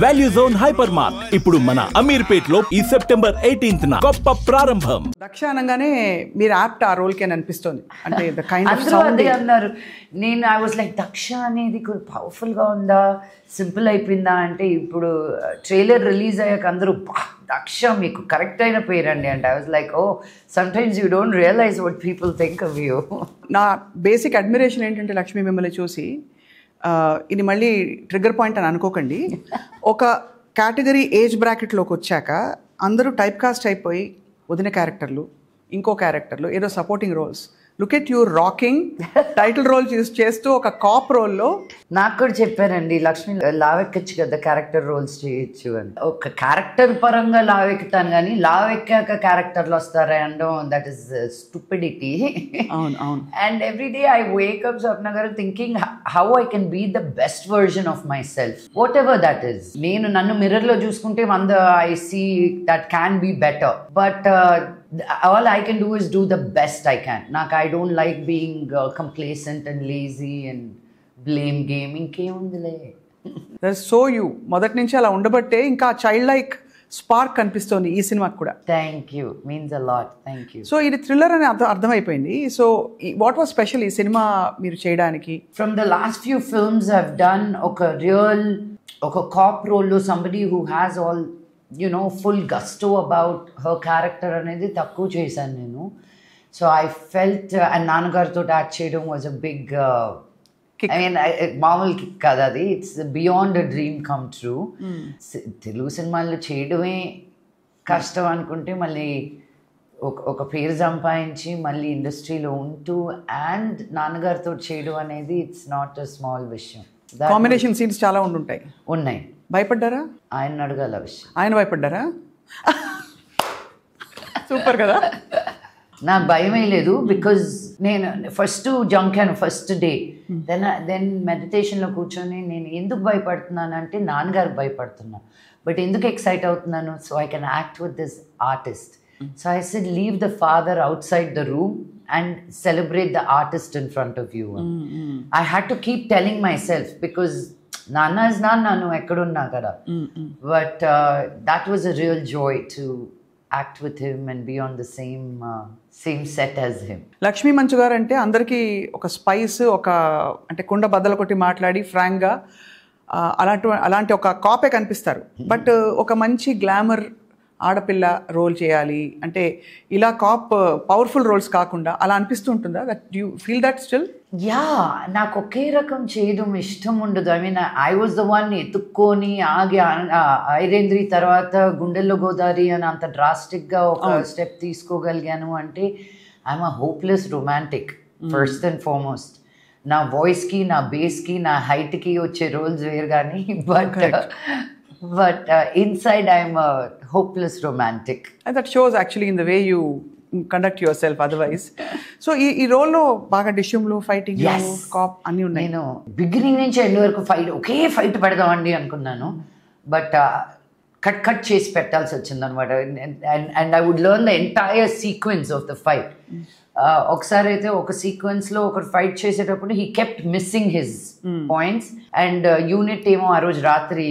Value zone hyper mart ఇప్పుడు మన అమీర్పేట్ లో ఈ సెప్టెంబర్ 18th గొప్ప ప్రారంభం. దక్ష అనగానే మీరు యాప్ట్ ఆ రోల్ కి అని అనిపిస్తుంది. అంటే ద కైండ్ ఆఫ్ అందరూ అదే అన్నారు. నేను ఐ వాజ్ లైక్ దక్ష అనేది పవర్ఫుల్ గా ఉందా, సింపుల్ అయిపోయిందా అంటే ఇప్పుడు ట్రైలర్ రిలీజ్ అయ్యాక అందరూ దక్ష మీకు కరెక్ట్ అయిన పేరండి అంటే I was like oh sometimes you don't realise what people think of you. నా బేసిక్ అడ్మిరేషన్ ఏంటంటే లక్ష్మి మిమ్మల్ని చూసి ఇది మళ్ళీ ట్రిగ్గర్ పాయింట్ అని అనుకోకండి. ఒక కేటగిరీ ఏజ్ బ్రాకెట్లోకి వచ్చాక అందరూ టైప్ కాస్ట్ అయిపోయి వదిన క్యారెక్టర్లు, ఇంకో క్యారెక్టర్లు, ఏదో supporting roles. Look at you rocking title role చేస్తూ ఒక కాప్ రోల్లో. నాకు కూడా చెప్పారండి లక్ష్మి లావెక్కచ్చు కదా, క్యారెక్టర్ రోల్స్ చేయొచ్చు అని. ఒక క్యారెక్టర్ పరంగా లావెక్కుతాను కానీ లావెక్కాక క్యారెక్టర్లు వస్తారా అనడం దట్ ఈస్ స్టూపిడిటీ. అవును అవును. And every day I wake up Swapna garu thinking how I can be the best version of myself whatever that is. నేను నన్ను మిర్రర్లో చూసుకుంటే I see that can be better but all I can do is do the best I can. I don't like being complacent and lazy and blame game. ఇంకేముందిలే. That's so you. మొదటి నుంచి అలా ఉండబట్టే ఇంకా చైల్డ్ లైక్ స్పార్క్ కనిపిస్తోంది ఈ సినిమాకి కూడా. Thank you, means a lot. Thank you. So ఇది థ్రిల్లర్ అని అర్థమైపోయింది. సో వాట్ వాస్ స్పెషల్ ఈ సినిమా మీరు చేయడానికి? From the last few films I have done ఒక కాప్ రోల్లో somebody who has all full gusto about her character అనేది తక్కువ చేశాను నేను. సో ఐ ఫెల్ట్ అండ్ నాన్నగారితో యాక్ట్ చేయడం was a big I mean మామూలు కిక్ కదా అది. It's beyond a dream come true. Telugu సినిమాల్లో చేయడమే కష్టం అనుకుంటే మళ్ళీ ఒక పేరు సంపాదించి మళ్ళీ ఇండస్ట్రీలో ఉంటూ అండ్ నాన్నగారితో చేయడం అనేది ఇట్స్ నాట్ అ స్మాల్ విషయం. కాంబినేషన్ సీన్స్ చాలా ఉన్నాయి. భయపడ్డారా? ఆయన అడగాల విషయం. ఆయన భయపడ్డారా? సూపర్ కదా. నాకు భయమే లేదు బికాజ్ నేను ఫస్ట్ జంకాను ఫస్ట్ డే. దెన్ మెడిటేషన్లో కూర్చొని నేను ఎందుకు భయపడుతున్నాను అంటే నాన్నగారికి భయపడుతున్నా బట్ ఎందుకు ఎక్సైట్ అవుతున్నాను so I can act with this artist. So I said leave the father out side the room and celebrate the artist in front of you. I had to keep telling myself because Nana is Nana, no ekkadunna kada. But that was a real joy to act with him and be on the same set as him. Lakshmi మంచు గారు అంటే అందరికీ ఒక spice, ఒక అంటే కుండ బద్దలు కొట్టి మాట్లాడి ఫ్రాంక్గా అలాంటి ఒక కాపే కనిపిస్తారు. బట్ ఒక మంచి గ్లామర్ ఆడపిల్ల రోల్ చేయాలి అంటే ఇలా పవర్ఫుల్ రోల్స్ కాకుండా అలా అనిపిస్తూ ఉంటుందా? That you feel that still? Yeah, నాకు ఒకే రకం చేయడం ఇష్టం ఉండదు. I mean I was the one ఎత్తుక్కొని ఆగి ఐరేంద్రి తర్వాత గుండెల్లో గోదావరి అని అంత డ్రాస్టిక్గా ఒక స్టెప్ తీసుకోగలిగాను అంటే I'm a hopeless romantic first and foremost. నా వాయిస్కి, నా బేస్కి, నా హైట్కి వచ్చే రోల్స్ వేరు కానీ but inside I'm a hopeless romantic. And that shows actually in the way you conduct yourself otherwise. So ఈ రోల్లో బాగా డిష్యూమ్లు, ఫైటింగ్, కాప్ అన్నీ ఉన్నాయి. నేను బిగినింగ్ నుంచి ఎండ్ వరకు ఒకే ఫైట్ పెడదామండి అనుకున్నాను బట్ కట్ చేసి పెట్టాల్సి వచ్చింది అనమాట. And I would learn the entire sequence of the fight. ఒకసారి అయితే ఒక సీక్వెన్స్లో ఒకరు ఫైట్ చేసేటప్పుడు he kept missing his points and unit ఏమో ఆ రోజు రాత్రి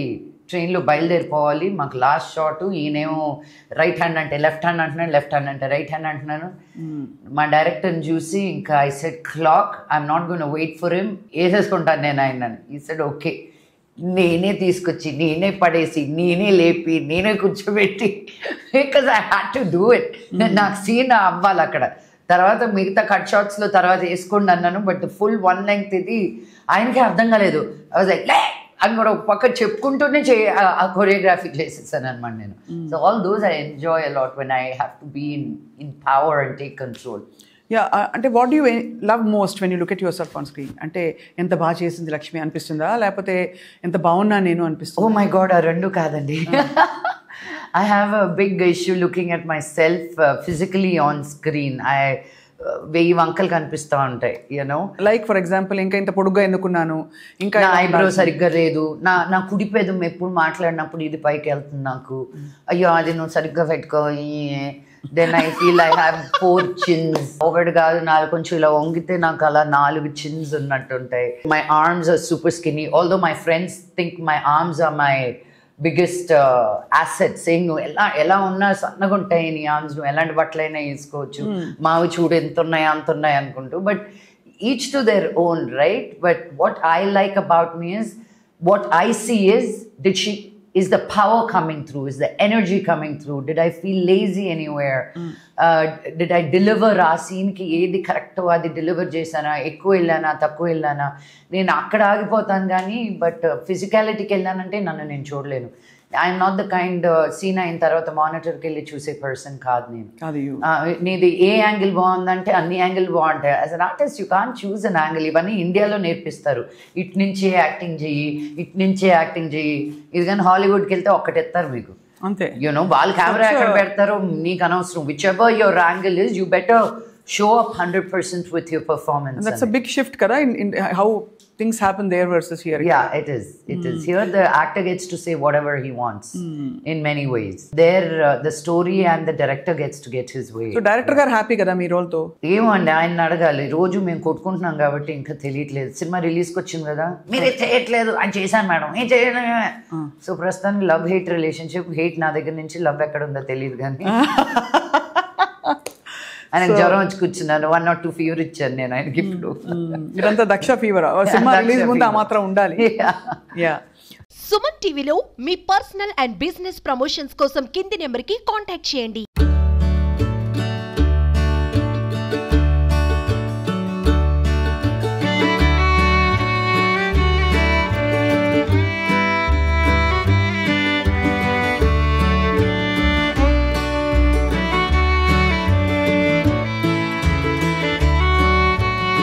ట్రైన్లో బయలుదేరిపోవాలి. మాకు లాస్ట్ షాట్ ఈయనేమో రైట్ హ్యాండ్ అంటే లెఫ్ట్ హ్యాండ్ అంటున్నాను, లెఫ్ట్ హ్యాండ్ అంటే రైట్ హ్యాండ్ అంటున్నాను. మా డైరెక్టర్ని చూసి ఇంకా I said clock, I'm not gonna wait for him, వేసేసుకుంటాను నేను ఆయనని. ఈ సెడ్ ఓకే, నేనే తీసుకొచ్చి, నేనే పడేసి, నేనే లేపి, నేనే కూర్చోబెట్టి because I had to do it. నాకు సీన్ అవ్వాలి అక్కడ. తర్వాత మిగతా కట్ షాట్స్లో తర్వాత వేసుకోండి అన్నాను బట్ ఫుల్ వన్ లెంగ్త్ ఇది ఆయనకే అర్థం కాలేదు. ఐ వాజ్ లైక్ అని కూడా ఒక పక్క చెప్పుకుంటూనే ఆ కొరియోగ్రఫీ చేసేసాను అనమాట నేను. So all those I enjoy a lot when I have to be in power and take control. Yeah, అంటే what do you love most when you look at yourself on screen? అంటే ఎంత బాగా చేసింది లక్ష్మి అనిపిస్తుందా లేకపోతే ఎంత బాగున్నా నేను అనిపిస్తుంది? ఓ మై గాడ్, ఆ రెండు కాదండి. I have a big issue looking at myself physically on screen. వెయ్యి వంకలు కనిపిస్తూ ఉంటాయి యూనో. లైక్ ఫర్ ఎగ్జాంపుల్ ఇంకా ఇంత పొడుగ్గా ఎందుకున్నాను, ఇంకా నా ఐబ్రో సరిగ్గా లేదు, నా కుడి పెదం ఎప్పుడు మాట్లాడినప్పుడు ఇది పైకి వెళ్తుంది నాకు, అయ్యో అది నువ్వు సరిగ్గా పెట్టుకో. Then I feel I have 4 chins. ఒకటి కాదు 4, కొంచెం ఇలా వంగితే నాకు అలా 4 chins ఉన్నట్టు ఉంటాయి. My arms are super skinny, although my friends think my arms are my biggest asset, saying నువ్వు ఎలా ఉన్నా సన్నగా ఉంటాయి నీ ఆర్మ్స్, నువ్వు ఎలాంటి బట్టలైనా వేసుకోవచ్చు, మావి చూడు ఎంత ఉన్నాయి అంత ఉన్నాయి అనుకుంటూ. But each to their own, right? But what I like about me is, what I see is the power coming through, is the energy coming through. Did I feel lazy anywhere? Did I deliver ఆ సీన్కి ఏది కరెక్టో అది deliver చేశానా, ఎక్కువ వెళ్ళానా తక్కువ వెళ్ళానా? నేను అక్కడ ఆగిపోతాను కానీ బట్ ఫిజికాలిటీకి వెళ్ళానంటే నన్ను నేను చూడలేను. I'm not the kind scene అయిన తర్వాత మానిటర్కి వెళ్ళి చూసే పర్సన్ కాదు నేను. నీది ఏ యాంగిల్ బాగుందంటే అన్ని యాంగిల్ బాగుంటాయి. As an artist you can't choose an angle. ఇవన్నీ ఇండియాలో నేర్పిస్తారు, ఇటు నుంచే యాక్టింగ్ చెయ్యి, ఇటు నుంచే యాక్టింగ్ చెయ్యి. ఇది కానీ హాలీవుడ్కి వెళ్తే ఒక్కటెత్తారు మీకు, అంతే. యూనో వాళ్ళు కెమెరా ఎక్కడ పెడతారో నీకు అనవసరం. Which ever your angle is, you better show up 100% with your performance. And that's a big shift kada in how things happen there versus here. Yeah, it is. Here the actor gets to say whatever he wants in many ways. There the story and the director gets to get his way. So director garu happy kada me role తో? ఏమండి ఆయన అడగాలి. రోజు మేము కొట్టుకుంటున్నాం కాబట్టి ఇంకా తెలియట్లేదు. Cinema రిలీజ్కి వచ్చింది కదా, మీరే చేయట్లేదు, అని చేశాను మేడం, ఏం చేయలేదు. సో ప్రస్తుతానికి లవ్ హేట్ రిలేషన్షిప్. హేట్ నా దగ్గర నుంచి, లవ్ ఎక్కడ ఉందో తెలియదు కానీ ఆయనకు జ్వరం వచ్చి కూర్చున్నాను, 1 or 2 ఫీవర్ ఇచ్చాను నేను ఆయనకి. ఇప్పుడు ఇదంతా దక్ష ఫీవర్. సినిమా రిలీజ్ ముందు ఆ మాత్రం ఉండాలి. సుమన్ టీవీలో మీ పర్సనల్ అండ్ బిజినెస్ ప్రమోషన్స్ కోసం కింది నెంబర్కి కాంటాక్ట్ చేయండి.